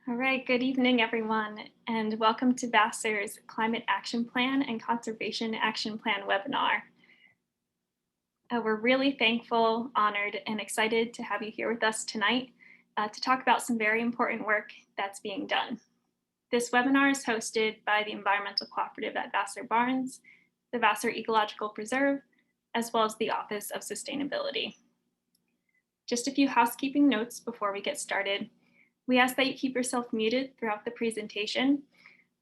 All right, good evening, everyone, and welcome to Vassar's Climate Action Plan and Conservation Action Plan webinar. We're really thankful, honored, and excited to have you here with us tonight to talk about some very important work that's being done. This webinar is hosted by the Environmental Cooperative at Vassar Barns, the Vassar Ecological Preserve, as well as the Office of Sustainability. Just a few housekeeping notes before we get started. We ask that you keep yourself muted throughout the presentation.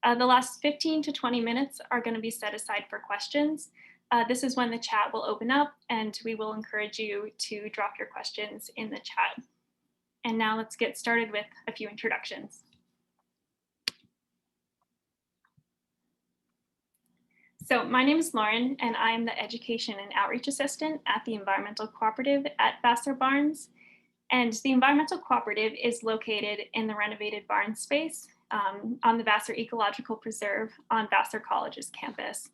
The last 15 to 20 minutes are going to be set aside for questions. This is when the chat will open up and we will encourage you to drop your questions in the chat. And now let's get started with a few introductions. So my name is Lauren and I am the Education and Outreach Assistant at the Environmental Cooperative at Vassar Barns. And the Environmental Cooperative is located in the renovated barn space on the Vassar Ecological Preserve on Vassar College's campus.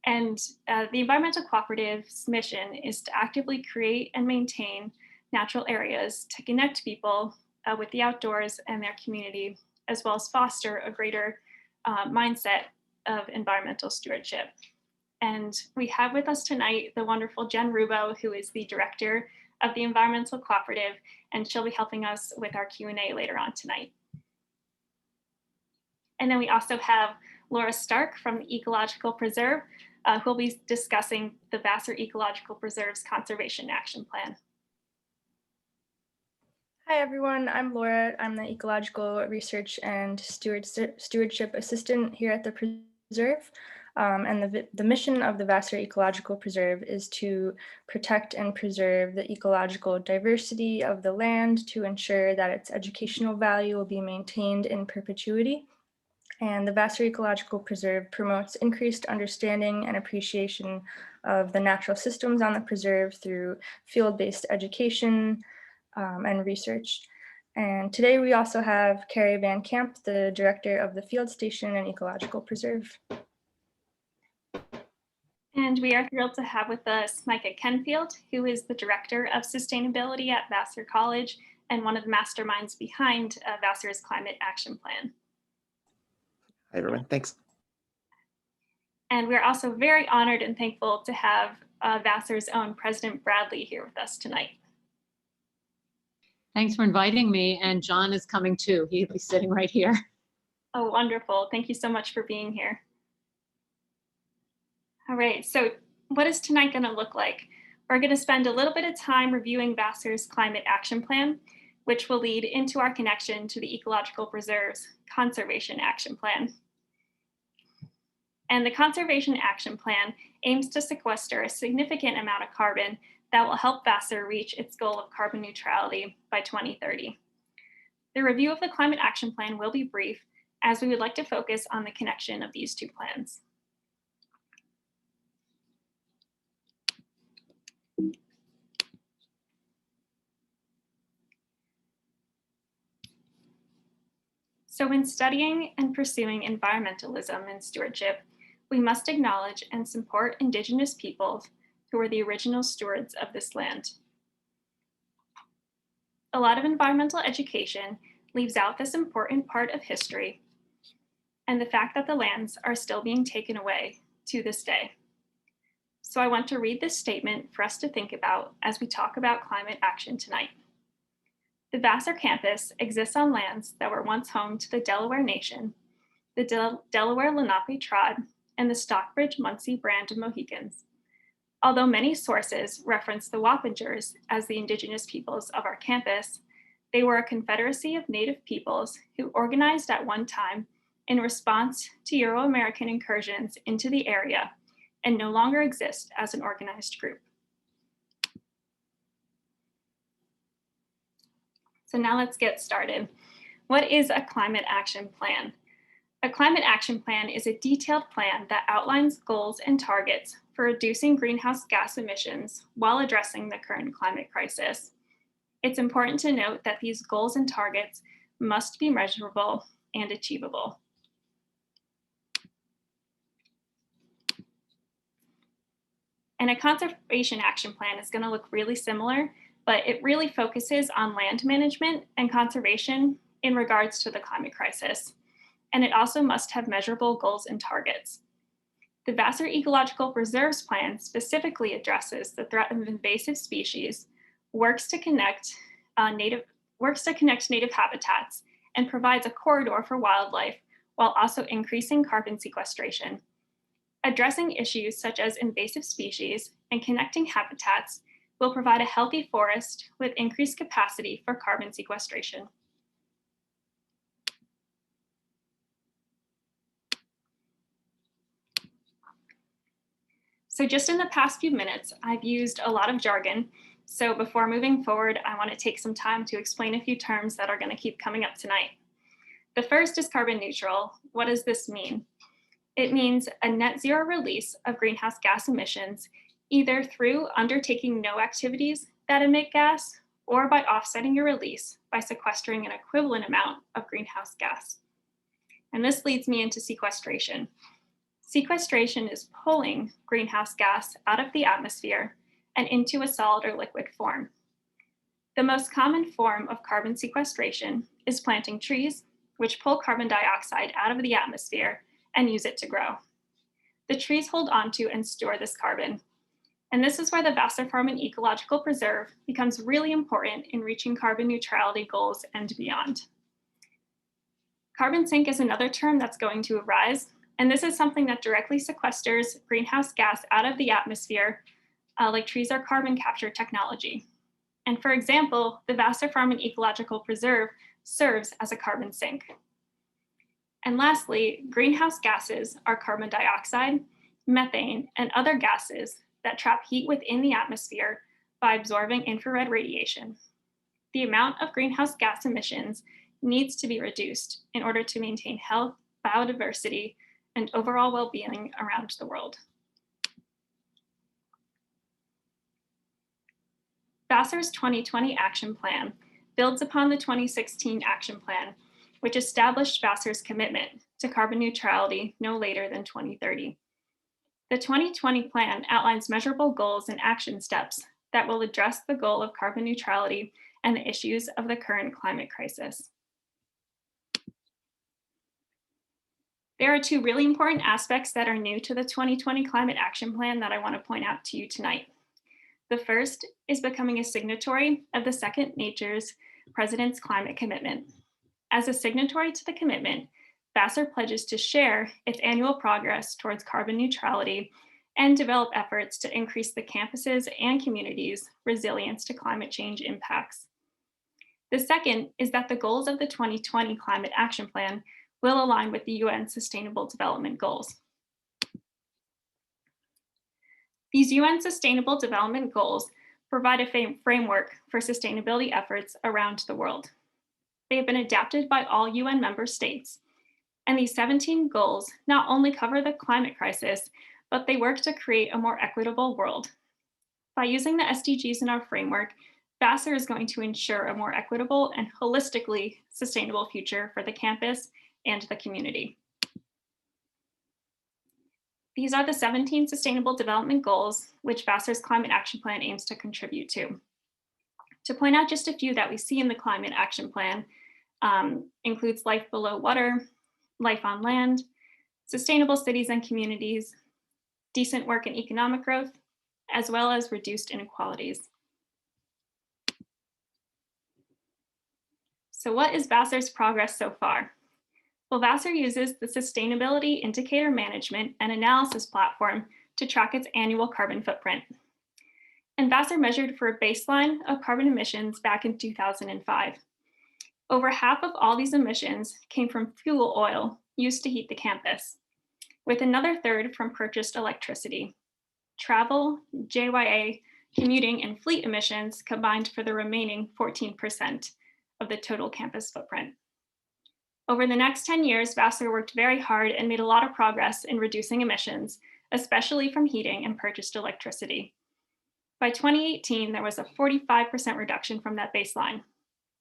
And the Environmental Cooperative's mission is to actively create and maintain natural areas to connect people with the outdoors and their community, as well as foster a greater mindset of environmental stewardship. And we have with us tonight the wonderful Jen Rubo, who is the director of the Environmental Cooperative, and she'll be helping us with our Q&A later on tonight. And then we also have Laura Stark from the Ecological Preserve, who will be discussing the Vassar Ecological Preserve's Conservation Action Plan. Hi everyone, I'm Laura. I'm the Ecological Research and Stewardship Assistant here at the Preserve. And the mission of the Vassar Ecological Preserve is to protect and preserve the ecological diversity of the land to ensure that its educational value will be maintained in perpetuity. And the Vassar Ecological Preserve promotes increased understanding and appreciation of the natural systems on the preserve through field-based education and research. And today we also have Carrie Van Camp, the director of the Field Station and Ecological Preserve. And we are thrilled to have with us Micah Kenfield, who is the Director of Sustainability at Vassar College and one of the masterminds behind Vassar's Climate Action Plan. Hi, everyone. Thanks. And we're also very honored and thankful to have Vassar's own President Bradley here with us tonight. Thanks for inviting me, and John is coming too. He'll be sitting right here. Oh, wonderful. Thank you so much for being here. All right, so what is tonight going to look like? We're going to spend a little bit of time reviewing Vassar's Climate Action Plan, which will lead into our connection to the Ecological Preserve's Conservation Action Plan. And the Conservation Action Plan aims to sequester a significant amount of carbon that will help Vassar reach its goal of carbon neutrality by 2030. The review of the Climate Action Plan will be brief, as we would like to focus on the connection of these two plans. So when studying and pursuing environmentalism and stewardship, we must acknowledge and support Indigenous peoples who are the original stewards of this land. A lot of environmental education leaves out this important part of history and the fact that the lands are still being taken away to this day. So I want to read this statement for us to think about as we talk about climate action tonight. The Vassar campus exists on lands that were once home to the Delaware Nation, the Delaware Lenape tribe, and the Stockbridge-Munsee brand of Mohicans. Although many sources reference the Wappingers as the indigenous peoples of our campus, they were a confederacy of Native peoples who organized at one time in response to Euro-American incursions into the area and no longer exist as an organized group. So now let's get started. What is a climate action plan? A climate action plan is a detailed plan that outlines goals and targets for reducing greenhouse gas emissions while addressing the current climate crisis. It's important to note that these goals and targets must be measurable and achievable. And a conservation action plan is going to look really similar, but it really focuses on land management and conservation in regards to the climate crisis, and it also must have measurable goals and targets. The Vassar Ecological Preserve's plan specifically addresses the threat of invasive species, works to connect native habitats, and provides a corridor for wildlife while also increasing carbon sequestration. Addressing issues such as invasive species and connecting habitats will provide a healthy forest with increased capacity for carbon sequestration. So just in the past few minutes, I've used a lot of jargon. So before moving forward, I want to take some time to explain a few terms that are going to keep coming up tonight. The first is carbon neutral. What does this mean? It means a net zero release of greenhouse gas emissions, either through undertaking no activities that emit gas or by offsetting your release by sequestering an equivalent amount of greenhouse gas. And this leads me into sequestration. Sequestration is pulling greenhouse gas out of the atmosphere and into a solid or liquid form. The most common form of carbon sequestration is planting trees, which pull carbon dioxide out of the atmosphere and use it to grow. The trees hold onto and store this carbon. And this is where the Vassar Farm and Ecological Preserve becomes really important in reaching carbon neutrality goals and beyond. Carbon sink is another term that's going to arise, and this is something that directly sequesters greenhouse gas out of the atmosphere, like trees are carbon capture technology. And for example, the Vassar Farm and Ecological Preserve serves as a carbon sink. And lastly, greenhouse gases are carbon dioxide, methane, and other gases that trap heat within the atmosphere by absorbing infrared radiation. The amount of greenhouse gas emissions needs to be reduced in order to maintain health, biodiversity, and overall well-being around the world. Vassar's 2020 Action Plan builds upon the 2016 Action Plan, which established Vassar's commitment to carbon neutrality no later than 2030. The 2020 plan outlines measurable goals and action steps that will address the goal of carbon neutrality and the issues of the current climate crisis. There are two really important aspects that are new to the 2020 Climate Action Plan that I want to point out to you tonight. The first is becoming a signatory of the Second Nature's President's Climate Commitment. As a signatory to the commitment, Vassar pledges to share its annual progress towards carbon neutrality and develop efforts to increase the campus's and communities' resilience to climate change impacts. The second is that the goals of the 2020 Climate Action Plan will align with the UN Sustainable Development Goals. These UN Sustainable Development Goals provide a framework for sustainability efforts around the world. They have been adapted by all UN member states, and these 17 goals not only cover the climate crisis, but they work to create a more equitable world. By using the SDGs in our framework, Vassar is going to ensure a more equitable and holistically sustainable future for the campus and the community. These are the 17 Sustainable Development Goals, which Vassar's Climate Action Plan aims to contribute to. To point out just a few that we see in the Climate Action Plan, includes life below water, life on land, sustainable cities and communities, decent work and economic growth, as well as reduced inequalities. So what is Vassar's progress so far? Well, Vassar uses the Sustainability Indicator Management and Analysis platform to track its annual carbon footprint. And Vassar measured for a baseline of carbon emissions back in 2005. Over half of all these emissions came from fuel oil used to heat the campus, with another third from purchased electricity. Travel, JYA, commuting, and fleet emissions combined for the remaining 14% of the total campus footprint. Over the next 10 years, Vassar worked very hard and made a lot of progress in reducing emissions, especially from heating and purchased electricity. By 2018, there was a 45% reduction from that baseline.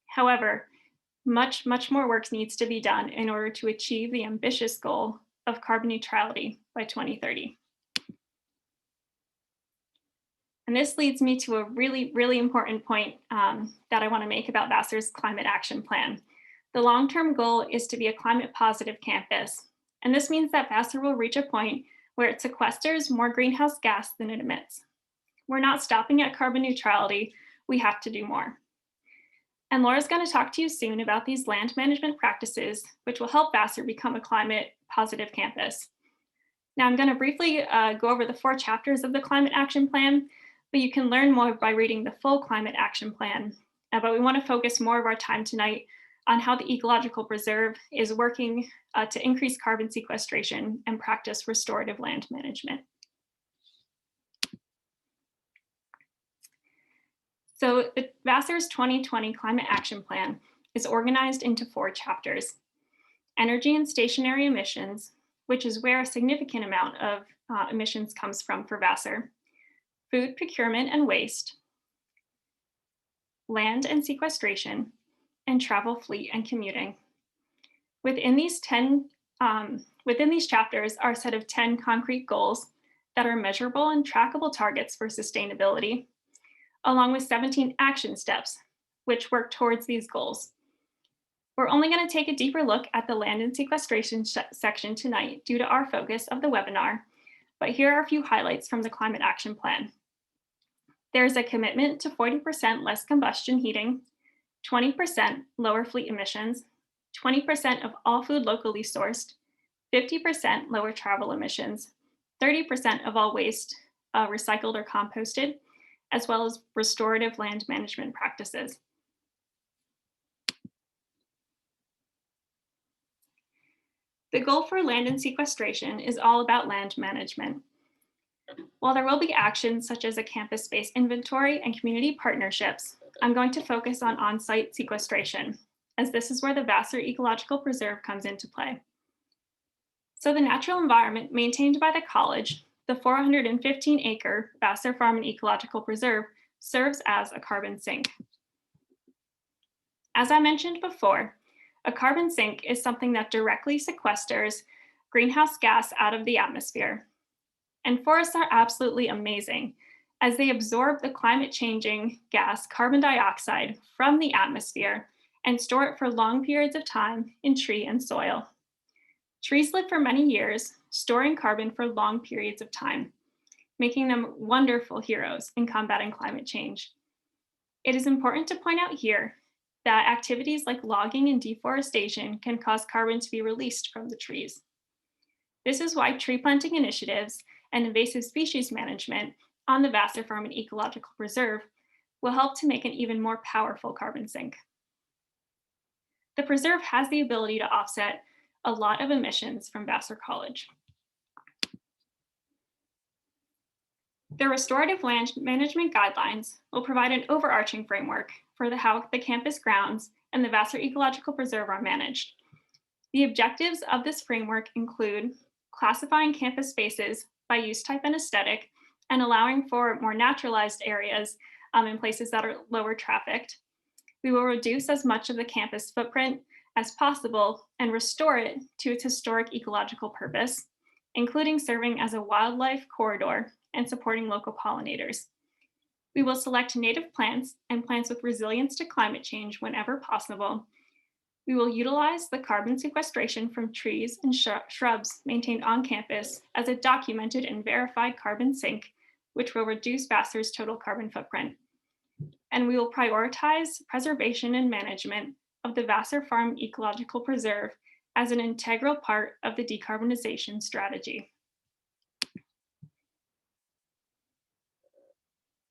However, much more work needs to be done in order to achieve the ambitious goal of carbon neutrality by 2030. And this leads me to a really important point that I want to make about Vassar's Climate Action Plan. The long-term goal is to be a climate positive campus, and this means that Vassar will reach a point where it sequesters more greenhouse gas than it emits. We're not stopping at carbon neutrality, we have to do more. And Laura's going to talk to you soon about these land management practices, which will help Vassar become a climate positive campus. Now I'm going to briefly go over the 4 chapters of the Climate Action Plan, but you can learn more by reading the full Climate Action Plan. But we want to focus more of our time tonight on how the Ecological Preserve is working to increase carbon sequestration and practice restorative land management. So the Vassar's 2020 Climate Action Plan is organized into 4 chapters: energy and stationary emissions, which is where a significant amount of emissions comes from for Vassar; food procurement and waste; land and sequestration; and travel, fleet, and commuting. Within these chapters are a set of 10 concrete goals that are measurable and trackable targets for sustainability, along with 17 action steps, which work towards these goals. We're only going to take a deeper look at the land and sequestration section tonight due to our focus of the webinar, but here are a few highlights from the Climate Action Plan. There's a commitment to 40% less combustion heating, 20% lower fleet emissions, 20% of all food locally sourced, 50% lower travel emissions, 30% of all waste recycled or composted, as well as restorative land management practices. The goal for land and sequestration is all about land management. While there will be actions such as a campus-based inventory and community partnerships, I'm going to focus on on-site sequestration, as this is where the Vassar Ecological Preserve comes into play. So the natural environment maintained by the college, the 415-acre Vassar Farm and Ecological Preserve, serves as a carbon sink. As I mentioned before, a carbon sink is something that directly sequesters greenhouse gas out of the atmosphere. And forests are absolutely amazing, as they absorb the climate-changing gas carbon dioxide from the atmosphere and store it for long periods of time in tree and soil. Trees live for many years, storing carbon for long periods of time, making them wonderful heroes in combating climate change. It is important to point out here that activities like logging and deforestation can cause carbon to be released from the trees. This is why tree planting initiatives and invasive species management on the Vassar Farm and Ecological Preserve will help to make an even more powerful carbon sink. The preserve has the ability to offset a lot of emissions from Vassar College. The Restorative Land Management Guidelines will provide an overarching framework for how the campus grounds and the Vassar Ecological Preserve are managed. The objectives of this framework include classifying campus spaces by use type and aesthetic, and allowing for more naturalized areas in places that are lower trafficked. We will reduce as much of the campus footprint as possible and restore it to its historic ecological purpose, including serving as a wildlife corridor and supporting local pollinators. We will select native plants and plants with resilience to climate change whenever possible. We will utilize the carbon sequestration from trees and shrubs maintained on campus as a documented and verified carbon sink, which will reduce Vassar's total carbon footprint. And we will prioritize preservation and management of the Vassar Farm Ecological Preserve as an integral part of the decarbonization strategy.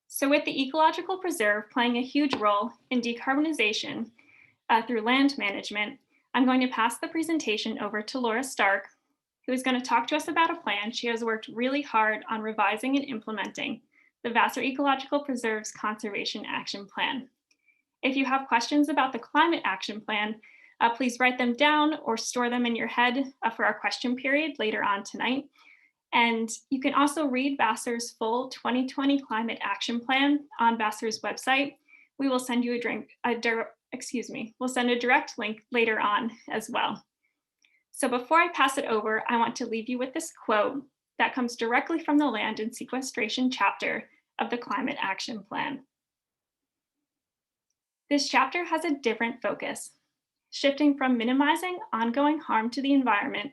So with the Ecological Preserve playing a huge role in decarbonization through land management, I'm going to pass the presentation over to Laura Stark, who is going to talk to us about a plan she has worked really hard on revising and implementing, the Vassar Ecological Preserve's Conservation Action Plan. If you have questions about the Climate Action Plan, please write them down or store them in your head for our question period later on tonight. And you can also read Vassar's full 2020 Climate Action Plan on Vassar's website. We will send you we'll send a direct link later on as well. So before I pass it over, I want to leave you with this quote that comes directly from the Land and Sequestration chapter of the Climate Action Plan. This chapter has a different focus. shifting from minimizing ongoing harm to the environment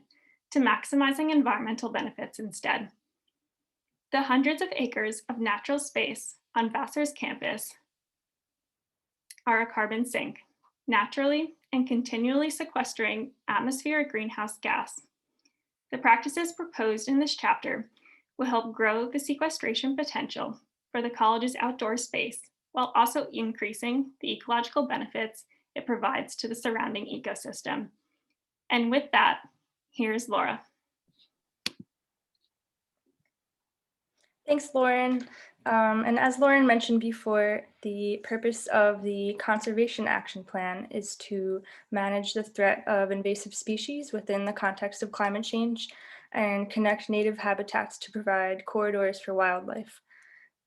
to maximizing environmental benefits instead. The hundreds of acres of natural space on Vassar's campus are a carbon sink, naturally and continually sequestering atmospheric greenhouse gas. The practices proposed in this chapter will help grow the sequestration potential for the college's outdoor space while also increasing the ecological benefits it provides to the surrounding ecosystem. And with that, here's Laura. Thanks, Lauren. And as Lauren mentioned before, the purpose of the Conservation Action Plan is to manage the threat of invasive species within the context of climate change and connect native habitats to provide corridors for wildlife.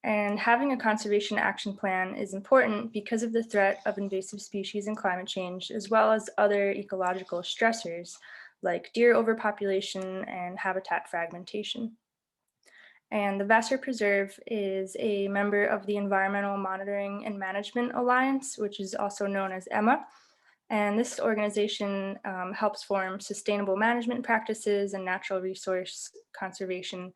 And having a conservation action plan is important because of the threat of invasive species and climate change, as well as other ecological stressors like deer overpopulation and habitat fragmentation. And the Vassar Preserve is a member of the Environmental Monitoring and Management Alliance, which is also known as EMMA. And this organization helps form sustainable management practices and natural resource conservation.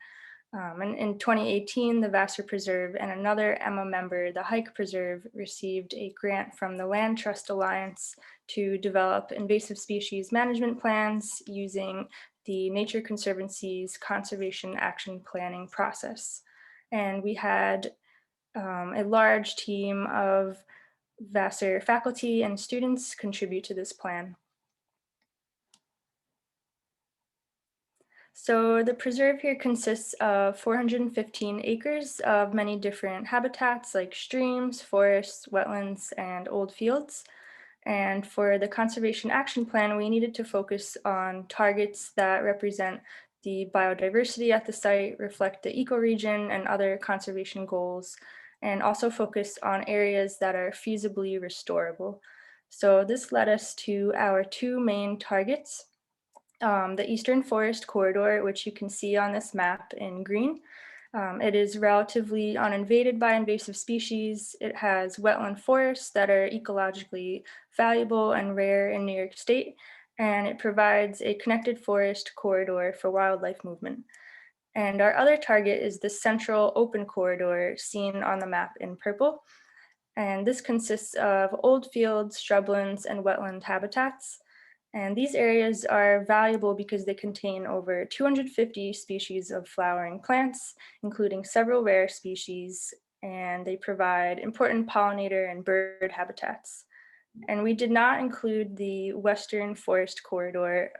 And in 2018, the Vassar Preserve and another EMMA member, the Hike Preserve, received a grant from the Land Trust Alliance to develop invasive species management plans using the Nature Conservancy's Conservation Action Planning process. And we had a large team of Vassar faculty and students contribute to this plan. So the preserve here consists of 415 acres of many different habitats like streams, forests, wetlands, and old fields. And for the Conservation Action Plan, we needed to focus on targets that represent the biodiversity at the site, reflect the ecoregion and other conservation goals, and also focus on areas that are feasibly restorable. So this led us to our two main targets. The Eastern Forest Corridor, which you can see on this map in green. It is relatively uninvaded by invasive species. It has wetland forests that are ecologically valuable and rare in New York State, and it provides a connected forest corridor for wildlife movement. And our other target is the central open corridor seen on the map in purple. And this consists of old fields, shrublands, and wetland habitats. And these areas are valuable because they contain over 250 species of flowering plants, including several rare species, and they provide important pollinator and bird habitats. And we did not include the Western Forest Corridor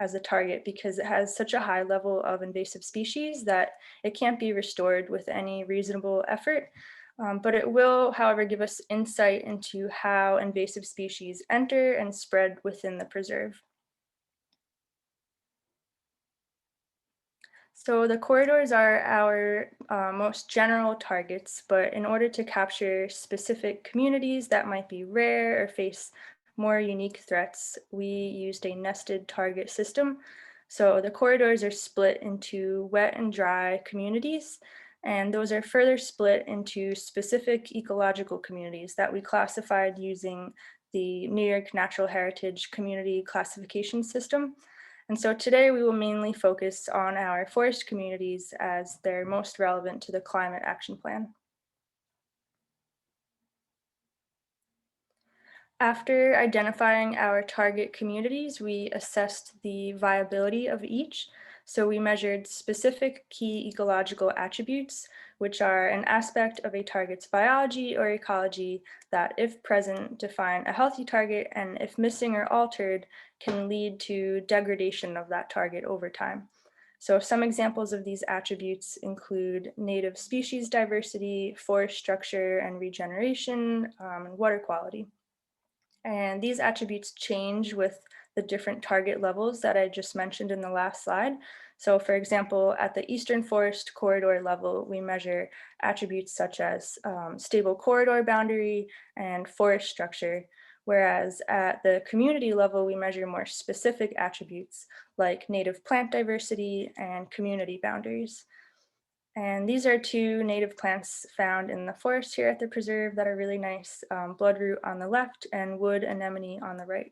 as a target because it has such a high level of invasive species that it can't be restored with any reasonable effort. But it will, however, give us insight into how invasive species enter and spread within the preserve. So the corridors are our most general targets, but in order to capture specific communities that might be rare or face more unique threats, we used a nested target system. So the corridors are split into wet and dry communities, and those are further split into specific ecological communities that we classified using the New York Natural Heritage Community Classification System. And so today we will mainly focus on our forest communities as they're most relevant to the Climate Action Plan. After identifying our target communities, we assessed the viability of each. So we measured specific key ecological attributes, which are an aspect of a target's biology or ecology that, if present, define a healthy target, and if missing or altered, can lead to degradation of that target over time. So some examples of these attributes include native species diversity, forest structure and regeneration, and water quality. And these attributes change with the different target levels that I just mentioned in the last slide. So for example, at the Eastern Forest Corridor level, we measure attributes such as stable corridor boundary and forest structure, whereas at the community level, we measure more specific attributes like native plant diversity and community boundaries. And these are two native plants found in the forest here at the preserve that are really nice, bloodroot on the left and wood anemone on the right.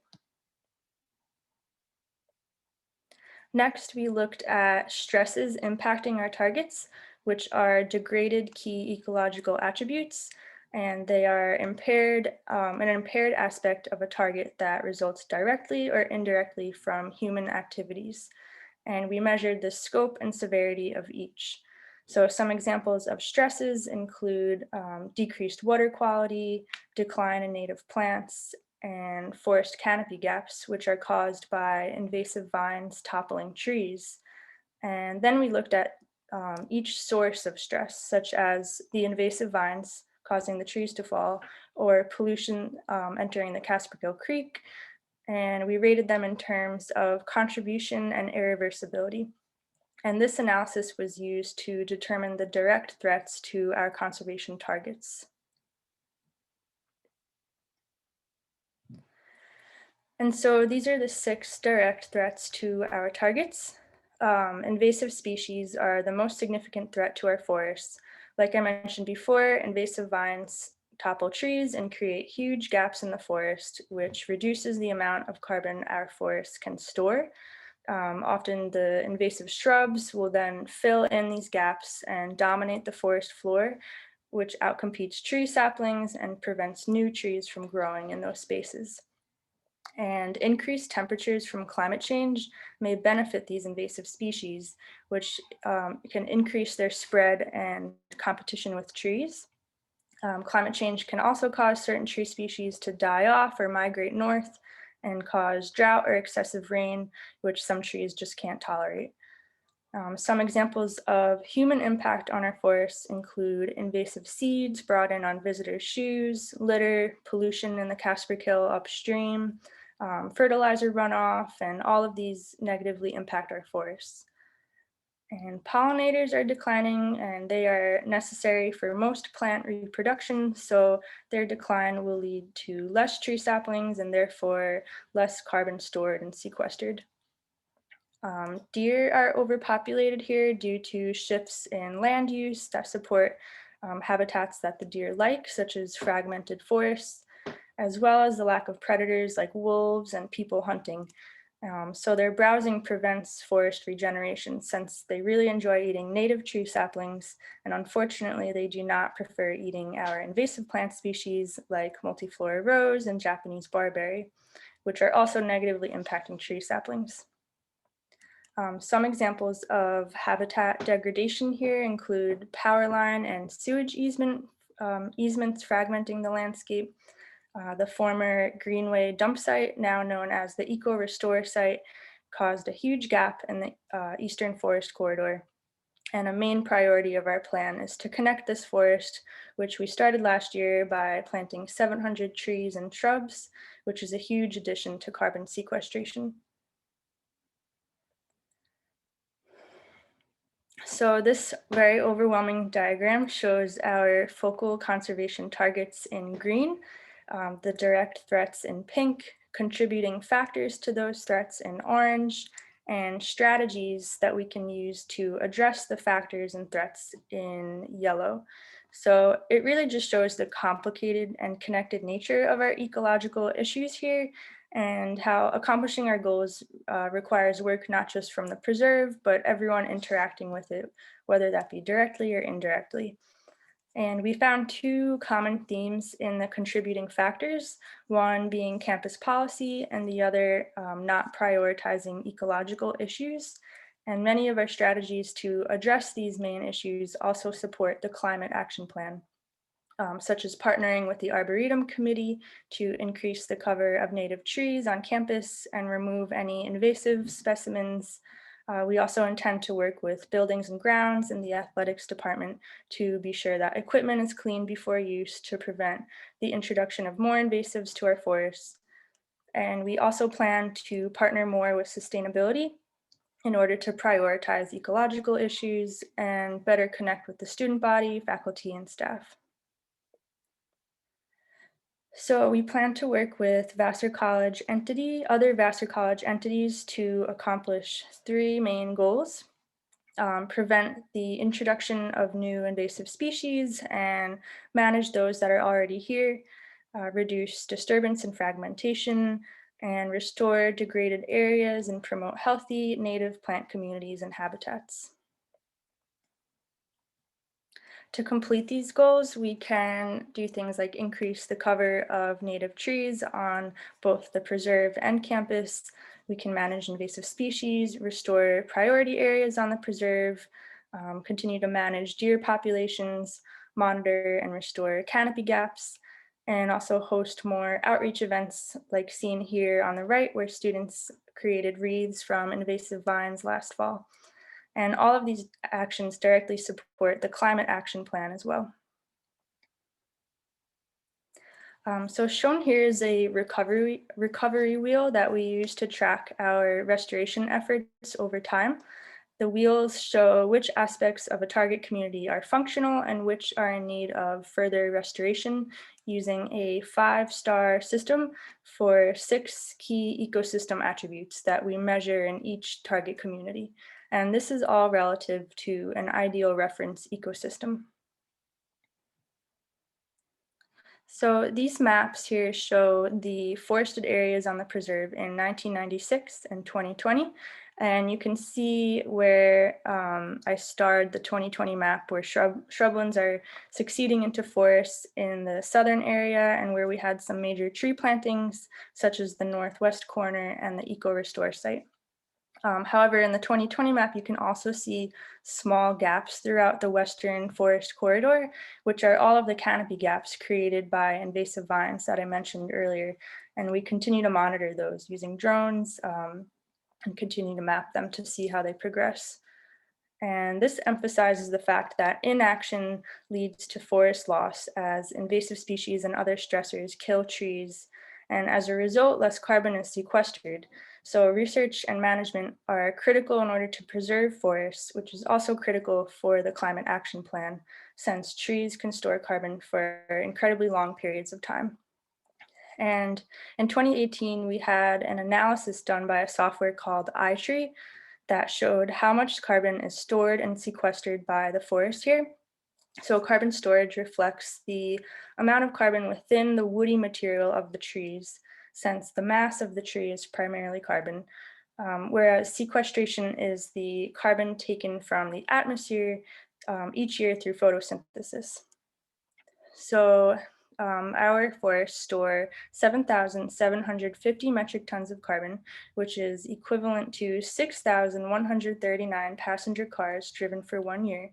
Next, we looked at stresses impacting our targets, which are degraded key ecological attributes, and they are an impaired aspect of a target that results directly or indirectly from human activities. And we measured the scope and severity of each. So some examples of stresses include decreased water quality, decline in native plants, and forest canopy gaps, which are caused by invasive vines toppling trees. And then we looked at each source of stress, such as the invasive vines causing the trees to fall, or pollution entering the Casperkill Creek, and we rated them in terms of contribution and irreversibility. And this analysis was used to determine the direct threats to our conservation targets. And so these are the 6 direct threats to our targets. Invasive species are the most significant threat to our forests. Like I mentioned before, invasive vines topple trees and create huge gaps in the forest, which reduces the amount of carbon our forests can store. Often the invasive shrubs will then fill in these gaps and dominate the forest floor, which outcompetes tree saplings and prevents new trees from growing in those spaces. And increased temperatures from climate change may benefit these invasive species, which can increase their spread and competition with trees. Climate change can also cause certain tree species to die off or migrate north and cause drought or excessive rain, which some trees just can't tolerate. Some examples of human impact on our forests include invasive seeds brought in on visitors' shoes, litter, pollution in the Casperkill upstream, fertilizer runoff, and all of these negatively impact our forests. And pollinators are declining, and they are necessary for most plant reproduction, so their decline will lead to less tree saplings and therefore less carbon stored and sequestered. Deer are overpopulated here due to shifts in land use that support habitats that the deer like, such as fragmented forests, as well as the lack of predators like wolves and people hunting. So their browsing prevents forest regeneration since they really enjoy eating native tree saplings, and unfortunately they do not prefer eating our invasive plant species like multiflora rose and Japanese barberry, which are also negatively impacting tree saplings. Some examples of habitat degradation here include power line and sewage easements fragmenting the landscape. The former Greenway dump site, now known as the Eco Restore site, caused a huge gap in the Eastern Forest Corridor. And a main priority of our plan is to connect this forest, which we started last year by planting 700 trees and shrubs, which is a huge addition to carbon sequestration. So this very overwhelming diagram shows our focal conservation targets in green, the direct threats in pink, contributing factors to those threats in orange, and strategies that we can use to address the factors and threats in yellow. So it really just shows the complicated and connected nature of our ecological issues here, and how accomplishing our goals requires work not just from the preserve, but everyone interacting with it, whether that be directly or indirectly. And we found 2 common themes in the contributing factors, one being campus policy and the other not prioritizing ecological issues. And many of our strategies to address these main issues also support the climate action plan. Such as partnering with the Arboretum Committee to increase the cover of native trees on campus and remove any invasive specimens. We also intend to work with buildings and grounds and the athletics department to be sure that equipment is clean before use to prevent the introduction of more invasives to our forests. And we also plan to partner more with sustainability in order to prioritize ecological issues and better connect with the student body, faculty, and staff. So we plan to work with Vassar College other Vassar College entities to accomplish 3 main goals. prevent the introduction of new invasive species and manage those that are already here, reduce disturbance and fragmentation, and restore degraded areas and promote healthy native plant communities and habitats. To complete these goals, we can do things like increase the cover of native trees on both the preserve and campus. We can manage invasive species, restore priority areas on the preserve, continue to manage deer populations, monitor and restore canopy gaps, and also host more outreach events like seen here on the right, where students created wreaths from invasive vines last fall. And all of these actions directly support the climate action plan as well. So shown here is a recovery wheel that we use to track our restoration efforts over time. The wheels show which aspects of a target community are functional and which are in need of further restoration, using a 5-star system for 6 key ecosystem attributes that we measure in each target community. And this is all relative to an ideal reference ecosystem. So these maps here show the forested areas on the preserve in 1996 and 2020. And you can see where I starred the 2020 map where shrublands are succeeding into forests in the southern area, and where we had some major tree plantings, such as the northwest corner and the Eco Restore site. However, in the 2020 map, you can also see small gaps throughout the western forest corridor, which are all of the canopy gaps created by invasive vines that I mentioned earlier. And we continue to monitor those using drones and continue to map them to see how they progress. And this emphasizes the fact that inaction leads to forest loss, as invasive species and other stressors kill trees. And as a result, less carbon is sequestered. So research and management are critical in order to preserve forests, which is also critical for the climate action plan, since trees can store carbon for incredibly long periods of time. And in 2018, we had an analysis done by a software called iTree that showed how much carbon is stored and sequestered by the forest here. So carbon storage reflects the amount of carbon within the woody material of the trees, since the mass of the tree is primarily carbon, whereas sequestration is the carbon taken from the atmosphere each year through photosynthesis. So our forests store 7,750 metric tons of carbon, which is equivalent to 6,139 passenger cars driven for 1 year.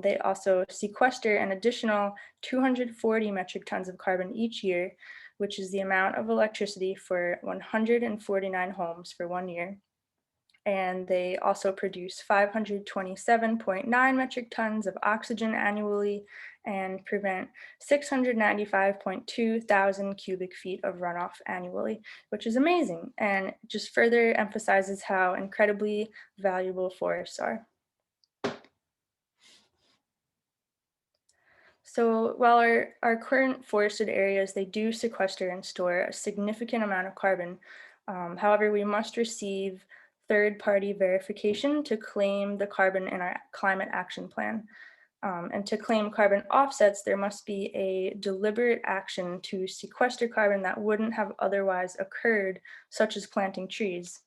They also sequester an additional 240 metric tons of carbon each year, which is the amount of electricity for 149 homes for 1 year. And they also produce 527.9 metric tons of oxygen annually and prevent 695.2 thousand cubic feet of runoff annually, which is amazing and just further emphasizes how incredibly valuable forests are. So while our current forested areas, they do sequester and store a significant amount of carbon. However, we must receive third-party verification to claim the carbon in our climate action plan. And to claim carbon offsets, there must be a deliberate action to sequester carbon that wouldn't have otherwise occurred, such as planting trees.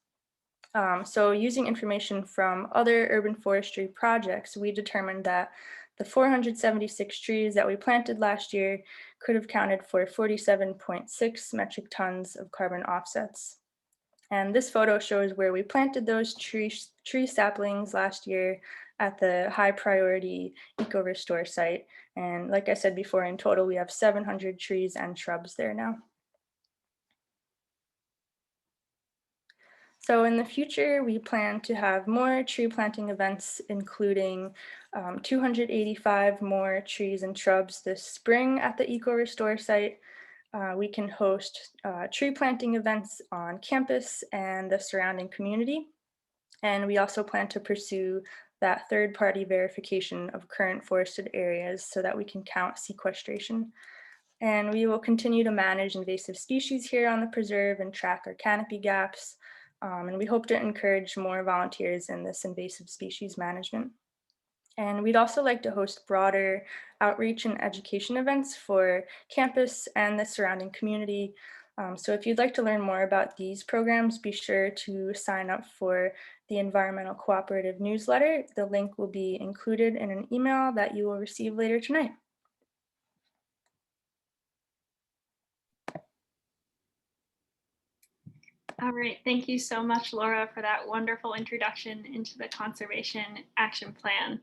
So using information from other urban forestry projects, we determined that the 476 trees that we planted last year could have counted for 47.6 metric tons of carbon offsets. And this photo shows where we planted those tree saplings last year at the high priority Eco Restore site. And like I said before, in total, we have 700 trees and shrubs there now. So in the future, we plan to have more tree planting events, including 285 more trees and shrubs this spring at the Eco Restore site. We can host tree planting events on campus and the surrounding community. And we also plan to pursue that third-party verification of current forested areas so that we can count sequestration. And we will continue to manage invasive species here on the preserve and track our canopy gaps. And we hope to encourage more volunteers in this invasive species management. And we'd also like to host broader outreach and education events for campus and the surrounding community. So if you'd like to learn more about these programs, be sure to sign up for the Environmental Cooperative newsletter. The link will be included in an email that you will receive later tonight. All right, thank you so much, Laura, for that wonderful introduction into the Conservation Action Plan.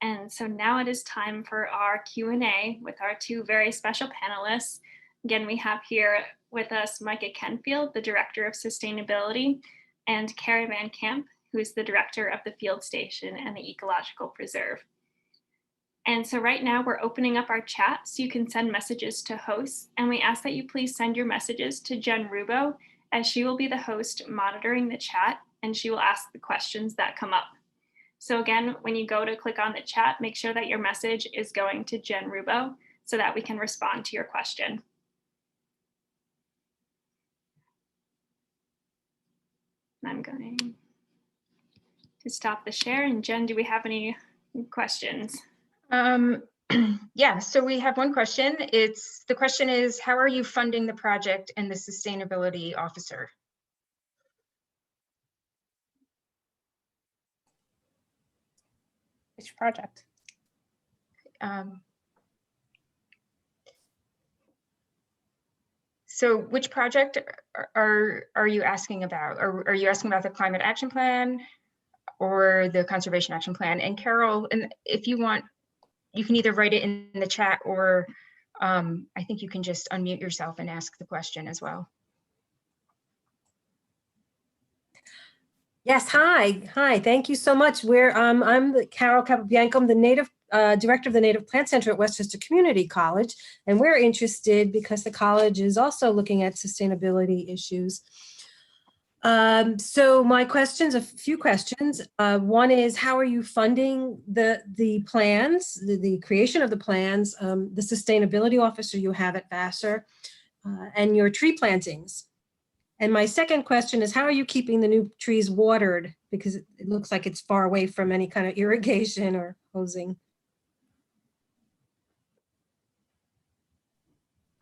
And so now it is time for our Q&A with our two very special panelists. Again, we have here with us Micah Kenfield, the Director of Sustainability, and Kara Van Camp, who is the Director of the Field Station and the Ecological Preserve. And so right now we're opening up our chat so you can send messages to hosts, and we ask that you please send your messages to Jen Rubo, as she will be the host monitoring the chat, and she will ask the questions that come up. So again, when you go to click on the chat, make sure that your message is going to Jen Rubo so that we can respond to your question. I'm going to stop the share. And Jen, do we have any questions? Yeah, so we have one question. The question is, how are you funding the project and the sustainability officer? Which project? So which project are you asking about? Are you asking about the Climate Action Plan or the Conservation Action Plan? And Carol, and if you want, you can either write it in the chat or I think you can just unmute yourself and ask the question as well. Yes, hi, thank you so much. I'm Carol Capobianco. I'm the Director of the Native Plant Center at Westchester Community College, and we're interested because the college is also looking at sustainability issues. So my questions, a few questions. One is, how are you funding the plans, the creation of the plans, the sustainability officer you have at Vassar, and your tree plantings? And my second question is, how are you keeping the new trees watered? Because it looks like it's far away from any kind of irrigation or hosing.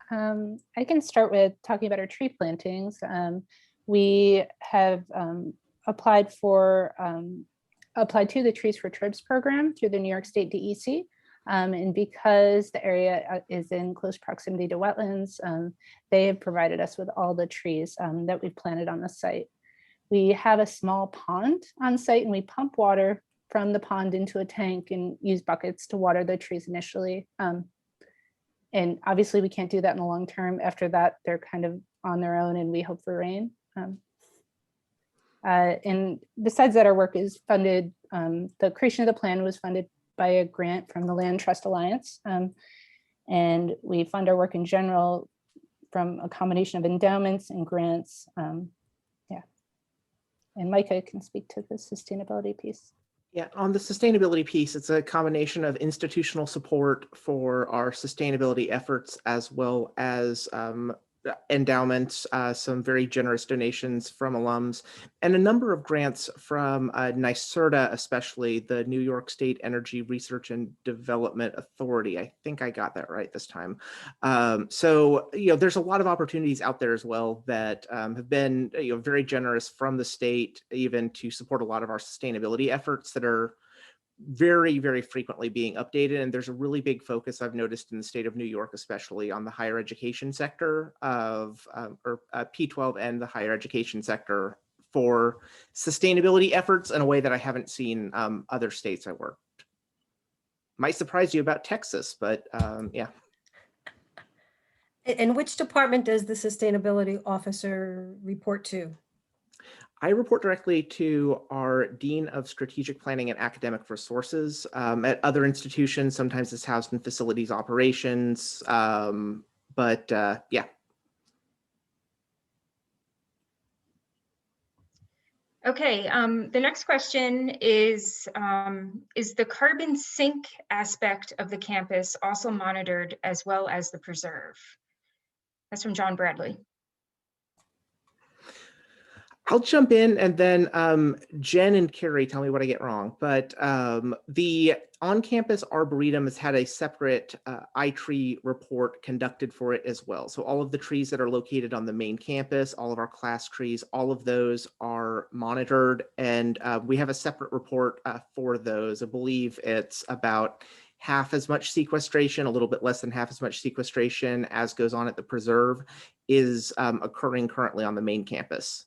I can start with talking about our tree plantings. We have applied to the Trees for Tribs program through the New York State DEC. And because the area is in close proximity to wetlands, they have provided us with all the trees that we've planted on the site. We have a small pond on site, and we pump water from the pond into a tank and use buckets to water the trees initially. And obviously we can't do that in the long term. After that, they're kind of on their own, and we hope for rain. And besides that, our work is funded, the creation of the plan was funded by a grant from the Land Trust Alliance. And we fund our work in general from a combination of endowments and grants. Yeah. And Micah can speak to the sustainability piece. Yeah, on the sustainability piece, it's a combination of institutional support for our sustainability efforts, as well as endowments, some very generous donations from alums, and a number of grants from NYSERDA, especially the New York State Energy Research and Development Authority. I think I got that right this time. So, there's a lot of opportunities out there as well that have been, very generous from the state, even to support a lot of our sustainability efforts that are very, very frequently being updated. And there's a really big focus I've noticed in the state of New York, especially on the higher education sector of P12 and the higher education sector for sustainability efforts in a way that I haven't seen other states I worked. Might surprise you about Texas, but yeah. And which department does the sustainability officer report to? I report directly to our Dean of Strategic Planning and Academic Resources. At other institutions, sometimes it's housed in facilities operations, but yeah. Okay, the next question is the carbon sink aspect of the campus also monitored as well as the preserve? That's from John Bradley. I'll jump in and then Jen and Carrie tell me what I get wrong. But the on-campus Arboretum has had a separate iTree report conducted for it as well. So all of the trees that are located on the main campus, all of our class trees, all of those are monitored. And we have a separate report for those. I believe it's about half as much sequestration, a little bit less than half as much sequestration as goes on at the preserve is occurring currently on the main campus.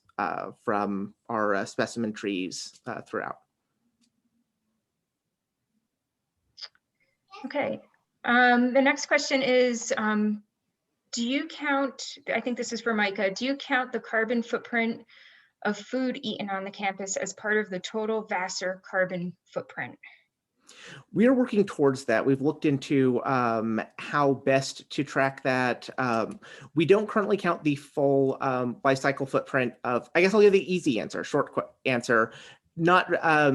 From our specimen trees throughout. Okay. The next question is, do you count, I think this is for Micah, do you count the carbon footprint of food eaten on the campus as part of the total Vassar carbon footprint? We are working towards that. We've looked into how best to track that. We don't currently count the full life cycle footprint of, I guess I'll give the easy answer, short answer, not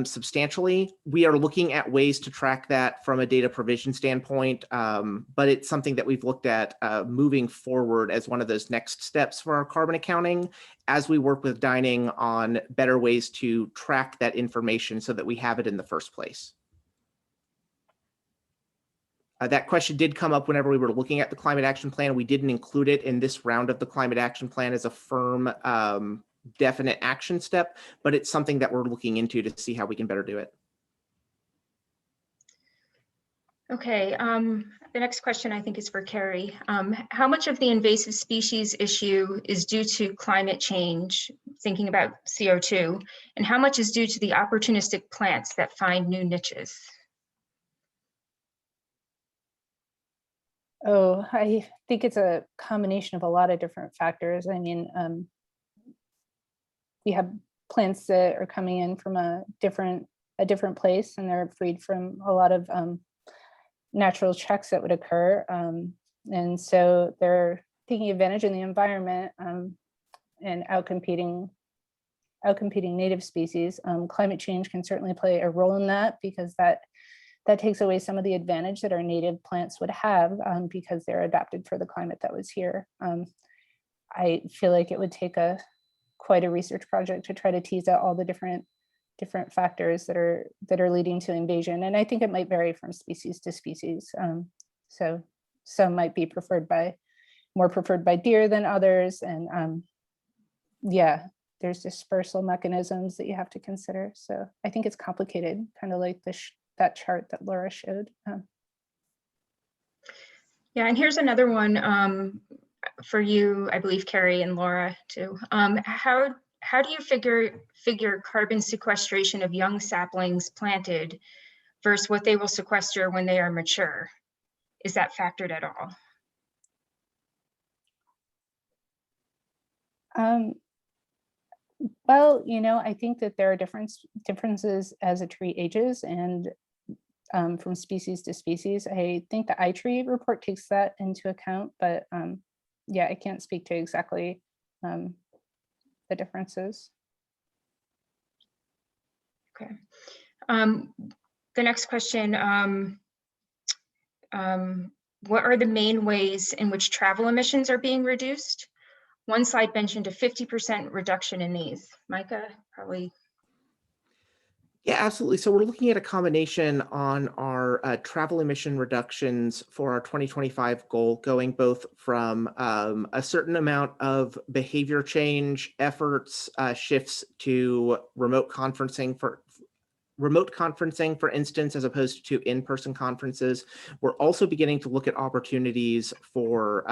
substantially. We are looking at ways to track that from a data provision standpoint, but it's something that we've looked at moving forward as one of those next steps for our carbon accounting as we work with dining on better ways to track that information so that we have it in the first place. That question did come up whenever we were looking at the climate action plan. We didn't include it in this round of the climate action plan as a firm, definite action step, but it's something that we're looking into to see how we can better do it. Okay, the next question I think is for Carrie. How much of the invasive species issue is due to climate change, thinking about CO2, and how much is due to the opportunistic plants that find new niches? Oh, I think it's a combination of a lot of different factors. I mean, we have plants that are coming in from a different place, and they're freed from a lot of natural checks that would occur. And so they're taking advantage of the environment and outcompeting native species. Climate change can certainly play a role in that, because that takes away some of the advantage that our native plants would have because they're adapted for the climate that was here. I feel like it would take quite a research project to try to tease out all the different factors that are leading to invasion. And I think it might vary from species to species. So some might be more preferred by deer than others. And yeah, there's dispersal mechanisms that you have to consider. So I think it's complicated, kind of like that chart that Laura showed. Yeah, and here's another one for you, I believe, Carrie and Laura too. How do you figure carbon sequestration of young saplings planted versus what they will sequester when they are mature? Is that factored at all? Well, I think that there are differences as a tree ages and from species to species. I think the iTree report takes that into account, but yeah, I can't speak to exactly the differences. Okay. The next question, what are the main ways in which travel emissions are being reduced? One slide mentioned a 50% reduction in these. Micah, probably. Yeah, absolutely. So we're looking at a combination on our travel emission reductions for our 2025 goal, going both from a certain amount of behavior change efforts, shifts to remote conferencing, for instance, as opposed to in-person conferences. We're also beginning to look at opportunities for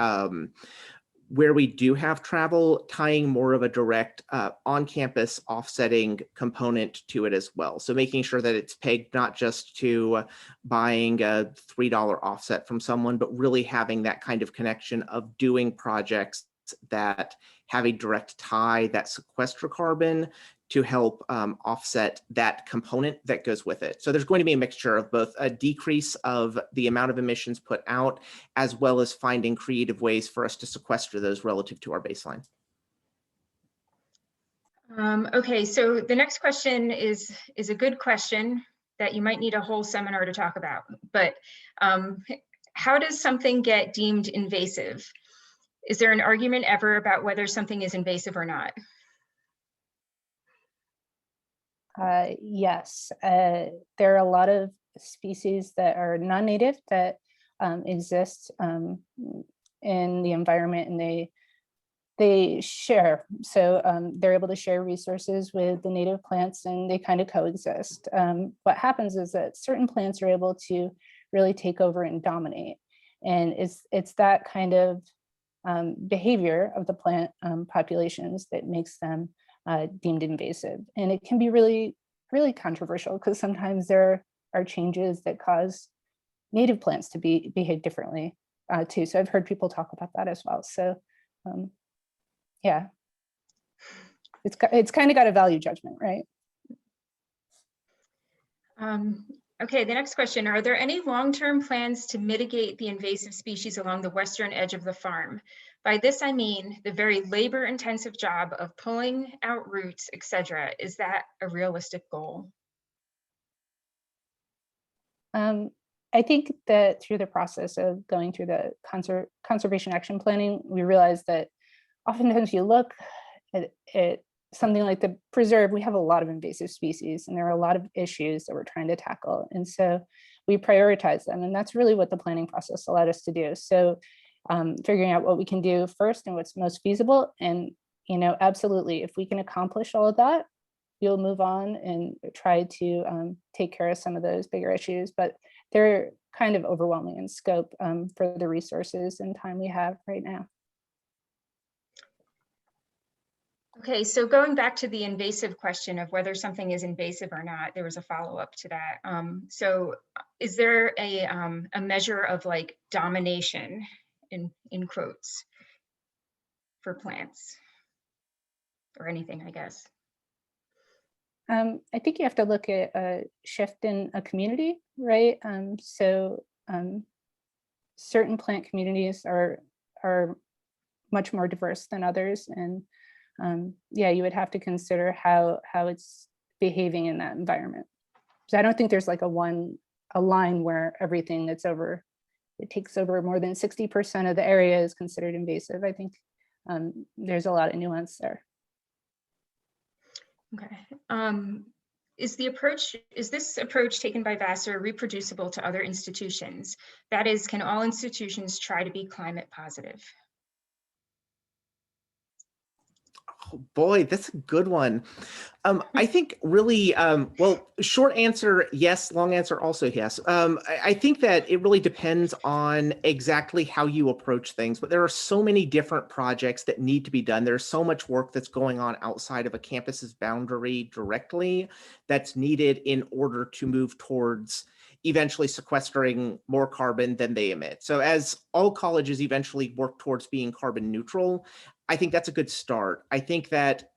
where we do have travel, tying more of a direct on-campus offsetting component to it as well. So making sure that it's pegged not just to buying a $3 offset from someone, but really having that kind of connection of doing projects that have a direct tie that sequester carbon to help offset that component that goes with it. So there's going to be a mixture of both a decrease of the amount of emissions put out, as well as finding creative ways for us to sequester those relative to our baseline. Okay, so the next question is a good question that you might need a whole seminar to talk about, but how does something get deemed invasive? Is there an argument ever about whether something is invasive or not? Yes, there are a lot of species that are non-native that exist in the environment, and they share. So they're able to share resources with the native plants, and they kind of coexist. What happens is that certain plants are able to really take over and dominate, and it's that kind of behavior of the plant populations that makes them deemed invasive. And it can be really, really controversial, because sometimes there are changes that cause native plants to behave differently too. So I've heard people talk about that as well. So yeah, it's kind of got a value judgment, right? Okay, the next question, are there any long-term plans to mitigate the invasive species along the western edge of the farm? By this, I mean the very labor-intensive job of pulling out roots, etc. Is that a realistic goal? I think that through the process of going through the conservation action planning, we realized that oftentimes you look at something like the preserve, we have a lot of invasive species, and there are a lot of issues that we're trying to tackle. And so we prioritize them, and that's really what the planning process allowed us to do. So figuring out what we can do first and what's most feasible. And, absolutely, if we can accomplish all of that, we'll move on and try to take care of some of those bigger issues, but they're kind of overwhelming in scope for the resources and time we have right now. Okay, so going back to the invasive question of whether something is invasive or not, there was a follow-up to that. So is there a measure of like domination in quotes for plants or anything, I guess? I think you have to look at a shift in a community, right? Certain plant communities are much more diverse than others, and yeah, you would have to consider how it's behaving in that environment. So I don't think there's like a line where everything that's it takes over more than 60% of the area is considered invasive. I think there's a lot of nuance there. Okay. Is this approach taken by Vassar reproducible to other institutions? That is, can all institutions try to be climate positive? Oh boy, that's a good one. I think really, well, short answer, yes. Long answer, also yes. I think that it really depends on exactly how you approach things, but there are so many different projects that need to be done. There's so much work that's going on outside of a campus's boundary directly that's needed in order to move towards eventually sequestering more carbon than they emit. So as all colleges eventually work towards being carbon neutral, I think that's a good start. I think that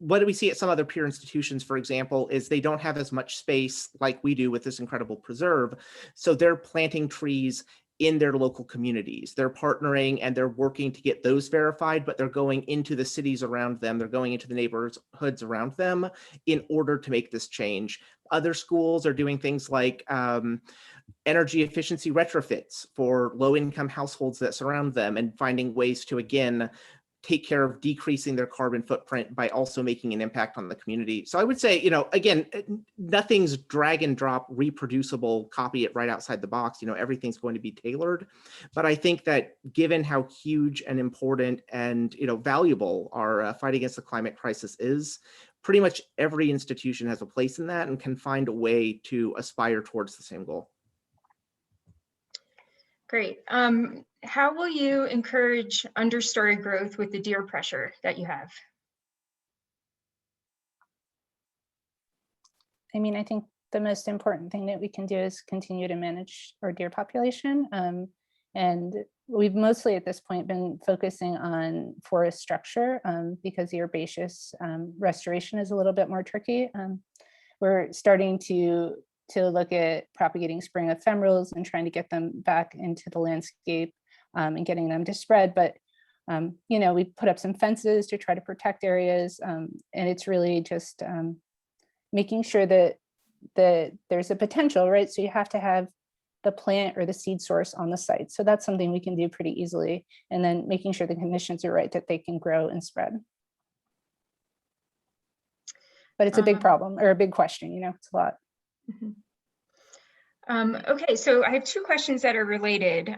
what do we see at some other peer institutions, for example, is they don't have as much space like we do with this incredible preserve. So they're planting trees in their local communities. They're partnering and they're working to get those verified, but they're going into the cities around them. They're going into the neighborhoods around them in order to make this change. Other schools are doing things like energy efficiency retrofits for low-income households that surround them and finding ways to, again, take care of decreasing their carbon footprint by also making an impact on the community. So I would say, again, nothing's drag and drop reproducible, copy it right outside the box. Everything's going to be tailored. But I think that given how huge and important and, valuable our fight against the climate crisis is, pretty much every institution has a place in that and can find a way to aspire towards the same goal. Great. How will you encourage understory growth with the deer pressure that you have? I think the most important thing that we can do is continue to manage our deer population. And we've mostly at this point been focusing on forest structure because the herbaceous restoration is a little bit more tricky. We're starting to look at propagating spring ephemerals and trying to get them back into the landscape and getting them to spread. But, we put up some fences to try to protect areas. And it's really just making sure that there's a potential, right? So you have to have the plant or the seed source on the site. So that's something we can do pretty easily. And then making sure the conditions are right that they can grow and spread. but it's a big problem or a big question, you know, it's a lot. Okay, so I have two questions that are related.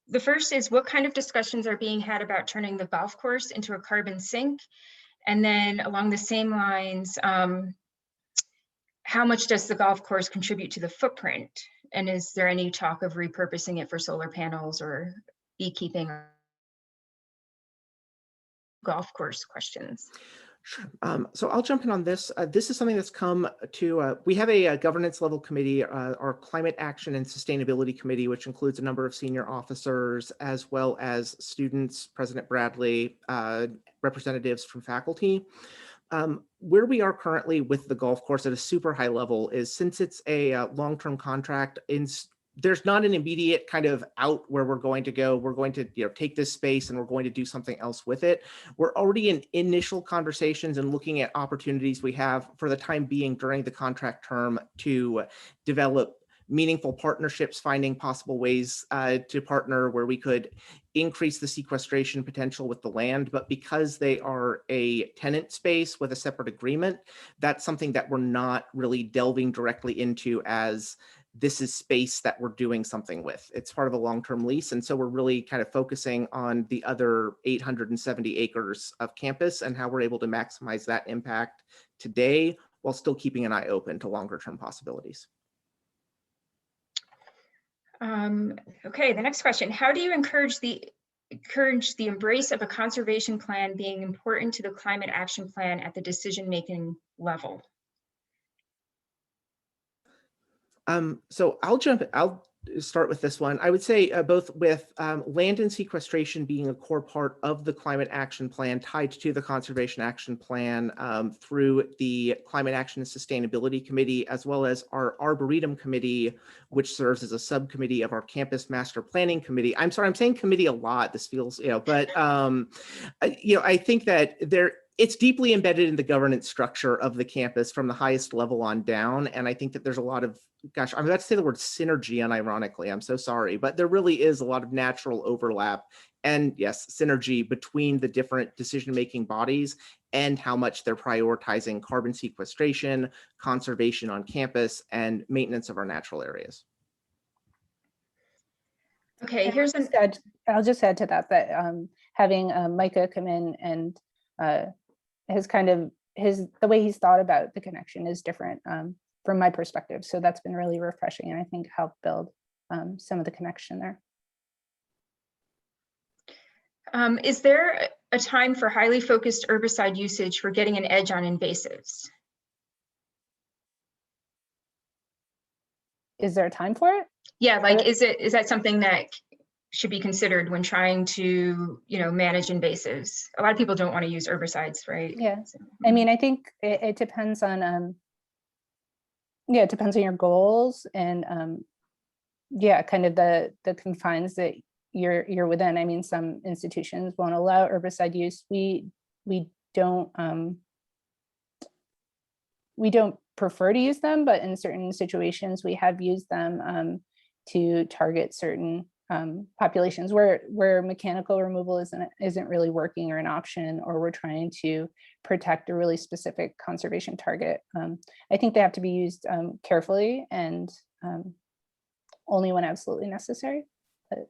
The first is, what kind of discussions are being had about turning the golf course into a carbon sink? And then along the same lines, how much does the golf course contribute to the footprint? And is there any talk of repurposing it for solar panels or beekeeping or golf course questions? Sure. So I'll jump in on this. This is something that's come to, we have a governance level committee, our Climate Action and Sustainability Committee, which includes a number of senior officers, as well as students, President Bradley, representatives from faculty. Where we are currently with the golf course at a super high level is, since it's a long-term contract, there's not an immediate kind of out where we're going to go. We're going to take this space and we're going to do something else with it. We're already in initial conversations and looking at opportunities we have for the time being during the contract term to develop meaningful partnerships, finding possible ways to partner where we could increase the sequestration potential with the land. But because they are a tenant space with a separate agreement, that's something that we're not really delving directly into as this is space that we're doing something with. It's part of a long-term lease. And so we're really kind of focusing on the other 870 acres of campus and how we're able to maximize that impact today while still keeping an eye open to longer-term possibilities. Okay, the next question. How do you encourage the embrace of a conservation plan being important to the climate action plan at the decision-making level? So I'll start with this one. I would say both with land and sequestration being a core part of the climate action plan tied to the conservation action plan through the Climate Action and Sustainability Committee, as well as our Arboretum Committee, which serves as a subcommittee of our Campus Master Planning Committee. I'm sorry, I'm saying committee a lot. This feels, but I think that it's deeply embedded in the governance structure of the campus from the highest level on down. And I think that there's a lot of, gosh, I'm about to say the word synergy unironically, I'm so sorry, but there really is a lot of natural overlap and yes, synergy between the different decision-making bodies and how much they're prioritizing carbon sequestration, conservation on campus, and maintenance of our natural areas. Okay, I'll just add to that, having Micah come in and the way he's thought about the connection is different from my perspective. So that's been really refreshing and I think helped build some of the connection there. Is there a time for highly focused herbicide usage for getting an edge on invasives? Is there a time for it? Yeah, like is that something that should be considered when trying to, manage invasives? A lot of people don't want to use herbicides, right? Yeah, so, I mean, I think it depends on, it depends on your goals and, kind of the confines that you're within. I mean, some institutions won't allow herbicide use. We don't prefer to use them, but in certain situations we have used them to target certain populations where mechanical removal isn't really working or an option, or we're trying to protect a really specific conservation target. I think they have to be used carefully and only when absolutely necessary. But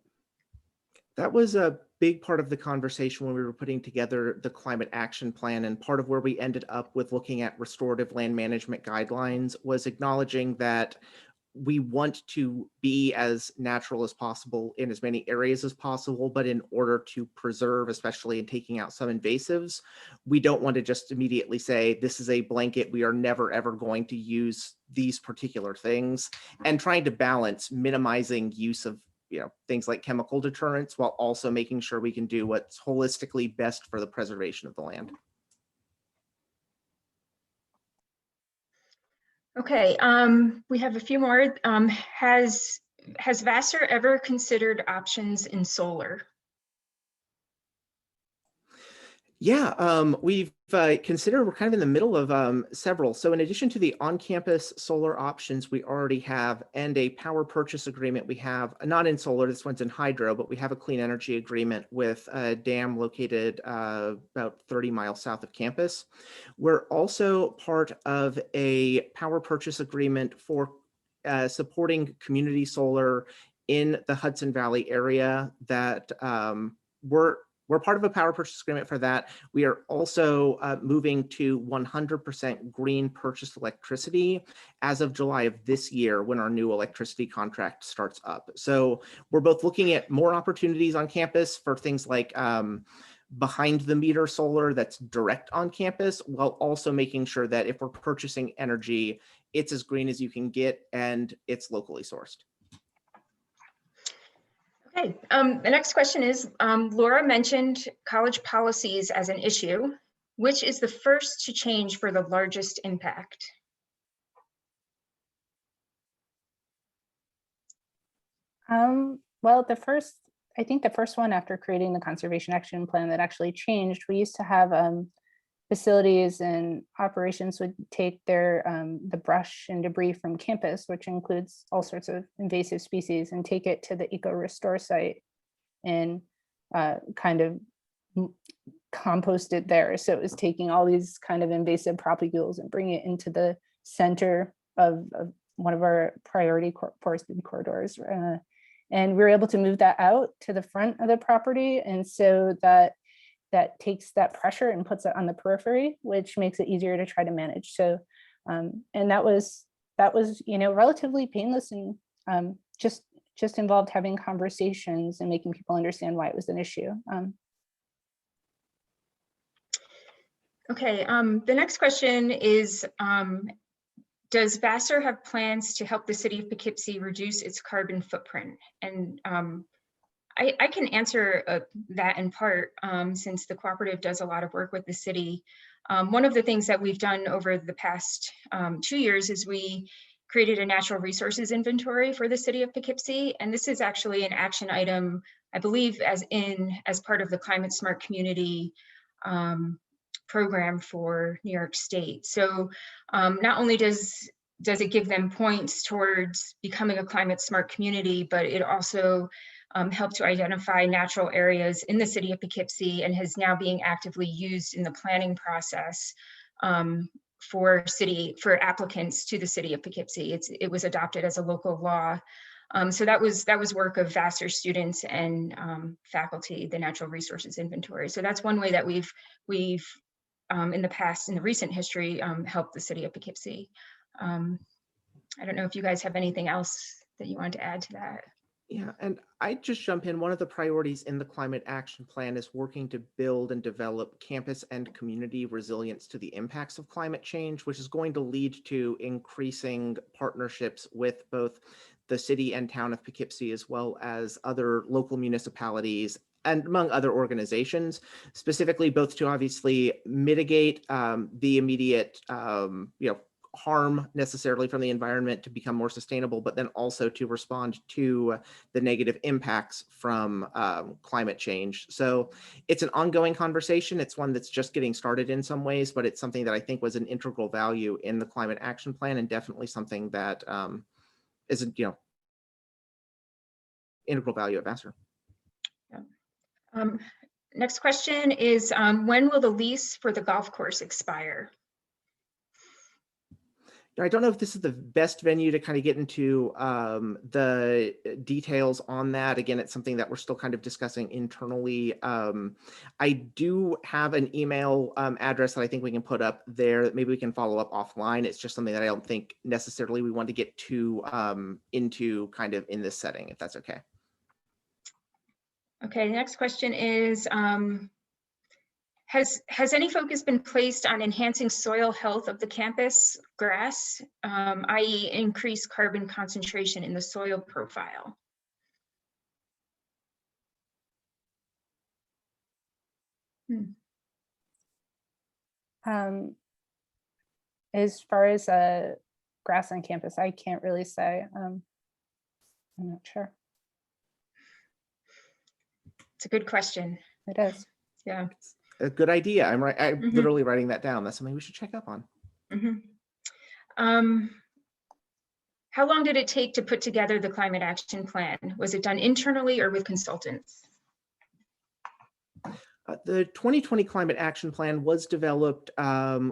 that was a big part of the conversation when we were putting together the climate action plan, and part of where we ended up with looking at restorative land management guidelines was acknowledging that we want to be as natural as possible in as many areas as possible, but in order to preserve, especially in taking out some invasives, we don't want to just immediately say, this is a blanket, we are never ever going to use these particular things, and trying to balance minimizing use of things like chemical deterrents while also making sure we can do what's holistically best for the preservation of the land. Okay, we have a few more. Has Vassar ever considered options in solar? Yeah, we've considered, we're kind of in the middle of several. So in addition to the on-campus solar options we already have and a power purchase agreement we have, not in solar, this one's in hydro, but we have a clean energy agreement with a dam located about 30 miles south of campus. We're also part of a power purchase agreement for supporting community solar in the Hudson Valley area that we're part of a power purchase agreement for that. We are also moving to 100% green purchased electricity as of July of this year when our new electricity contract starts up. So we're both looking at more opportunities on campus for things like behind the meter solar that's direct on campus, while also making sure that if we're purchasing energy, it's as green as you can get and it's locally sourced. Okay, the next question is, Laura mentioned college policies as an issue. Which is the first to change for the largest impact? Well, I think the first one after creating the conservation action plan that actually changed, we used to have facilities and operations would take their the brush and debris from campus, which includes all sorts of invasive species, and take it to the eco restore site and kind of compost it there. So it was taking all these kind of invasive propagules and bringing it into the center of one of our priority forested corridors. And we were able to move that out to the front of the property. And so that takes that pressure and puts it on the periphery, which makes it easier to try to manage. So, and that was, relatively painless and just involved having conversations and making people understand why it was an issue. Okay, the next question is, does Vassar have plans to help the city of Poughkeepsie reduce its carbon footprint? And I can answer that in part, since the cooperative does a lot of work with the city. One of the things that we've done over the past 2 years is we created a natural resources inventory for the city of Poughkeepsie. And this is actually an action item, I believe, as part of the Climate Smart Community program for New York State. So not only does it give them points towards becoming a climate smart community, but it also helped to identify natural areas in the city of Poughkeepsie and is now being actively used in the planning process for applicants to the city of Poughkeepsie. It was adopted as a local law. So that was work of Vassar students and faculty, the natural resources inventory. So that's one way that we've in the recent history, helped the city of Poughkeepsie. I don't know if you guys have anything else that you want to add to that. Yeah, and I'd just jump in. One of the priorities in the Climate Action Plan is working to build and develop campus and community resilience to the impacts of climate change, which is going to lead to increasing partnerships with both the city and town of Poughkeepsie, as well as other local municipalities and among other organizations, specifically both to obviously mitigate the immediate harm necessarily from the environment to become more sustainable, but then also to respond to the negative impacts from climate change. So it's an ongoing conversation. It's one that's just getting started in some ways, but it's something that I think was an integral value in the Climate Action Plan, and definitely something that is integral value at Vassar. Next question is, when will the lease for the golf course expire? I don't know if this is the best venue to kind of get into the details on that. Again, it's something that we're still kind of discussing internally. I do have an email address that I think we can put up there that maybe we can follow up offline. It's just something that I don't think necessarily we want to get too into kind of in this setting, if that's okay. Okay, the next question is, has any focus been placed on enhancing soil health of the campus grass, i.e. increase carbon concentration in the soil profile? As far as grass on campus, I can't really say. I'm not sure. It's a good question. It is. Yeah. A good idea. I'm Mhm. literally writing that down. That's something we should check up on. How long did it take to put together the climate action plan? Was it done internally or with consultants? The 2020 Climate Action Plan was developed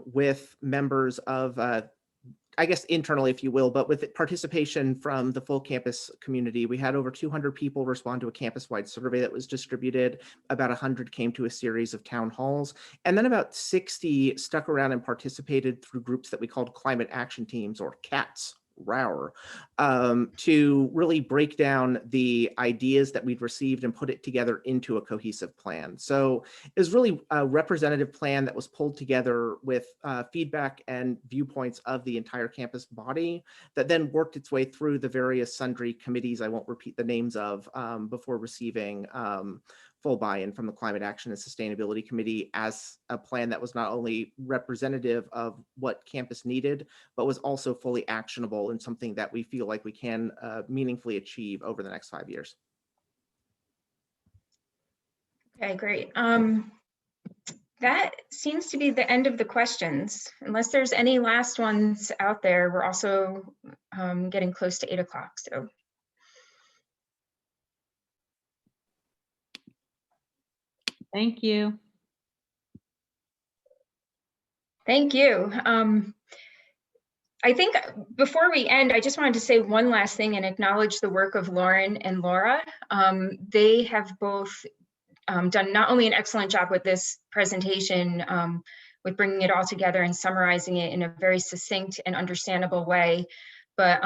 with members of, I guess internally, if you will, but with participation from the full campus community. We had over 200 people respond to a campus-wide survey that was distributed. About 100 came to a series of town halls. And then about 60 stuck around and participated through groups that we called climate action teams, or CATs. To really break down the ideas that we'd received and put it together into a cohesive plan. So it was really a representative plan that was pulled together with feedback and viewpoints of the entire campus body that then worked its way through the various sundry committees I won't repeat the names of before receiving full buy-in from the Climate Action and Sustainability Committee as a plan that was not only representative of what campus needed, but was also fully actionable and something that we feel like we can meaningfully achieve over the next 5 years. Okay, great. That seems to be the end of the questions. Unless there's any last ones out there, we're also getting close to 8 o'clock. So Thank you. thank you. I think before we end, I just wanted to say one last thing and acknowledge the work of Lauren and Laura. They have both done not only an excellent job with this presentation, with bringing it all together and summarizing it in a very succinct and understandable way, but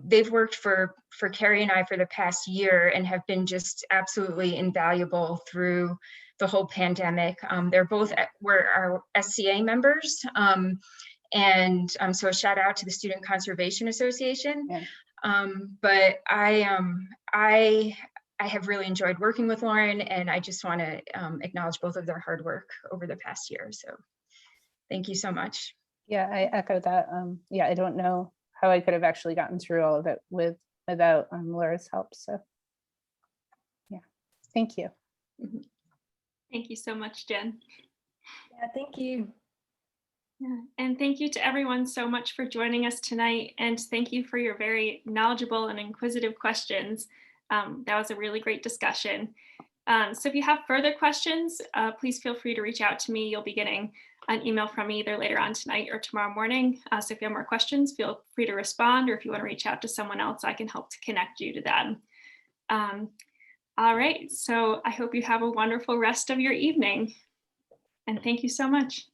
they've worked for Carrie and I for the past year and have been just absolutely invaluable through the whole pandemic. They're both were our SCA members. And so a shout out to the Student Conservation Association. Yeah. But I have really enjoyed working with Lauren, and I just want to acknowledge both of their hard work over the past year. So thank you so much. Yeah, I echo that. Yeah, I don't know how I could have actually gotten through all of it without Laura's help. So yeah, thank you. Thank you so much, Jen. Yeah, thank you. Yeah. And thank you to everyone so much for joining us tonight. And thank you for your very knowledgeable and inquisitive questions. That was a really great discussion. So if you have further questions, please feel free to reach out to me. You'll be getting an email from me either later on tonight or tomorrow morning. So if you have more questions, feel free to respond, or if you want to reach out to someone else, I can help to connect you to them. All right, so I hope you have a wonderful rest of your evening. And thank you so much.